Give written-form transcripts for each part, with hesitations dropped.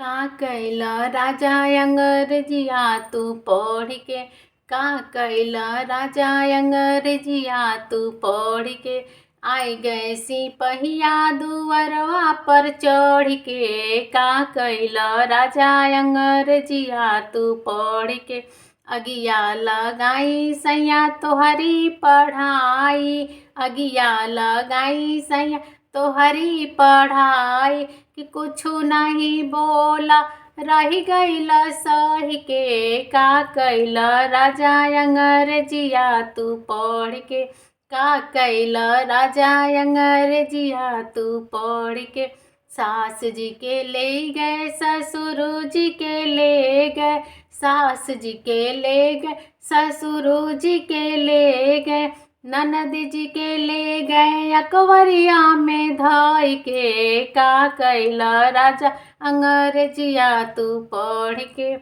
का कैला राजा अंग्रेजिया तू पढ़ के, का कैला राजा अंग्रेजिया तू पढ़ के। आई गए सिपहिया दुअरवा पर चढ़ के, का कैला राजा अंग्रेजिया तू पढ़ के। अगिया लगाई सैया तोहरी पढ़ाई, अगिया लगाई सैया तोहरी पढ़ाई। कि कुछु नहीं बोला रही गईला सही के, का कैला राजा अंग्रेजिया तू पढ़ के, का कैला राजा अंग्रेजिया तू पढ़ के। सास जी के ले गए ससुर जी के ले गए, सास जी के ले गए ससुर जी के ले गए। ननद जी के ले गए अकबरिया में धाई के, का कैला राजा अंग्रेजिया तू पढ़ के।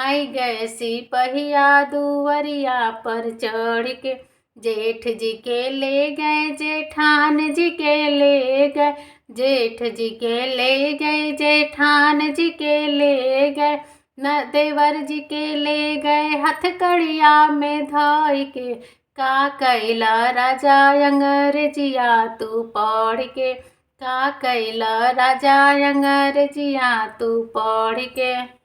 आई गए सिपहिया दुअरिया पर चढ़ के। जेठ जी के ले गए जेठान जी के ले गए, जेठ जी के ले गए जेठान जी के ले गए। न देवर जी के ले गए हथकड़िया में धाई के, का कैला राजा अंग्रेजिया तू पढ़ के, का कैला राजा अंग्रेजिया तू पढ़ के।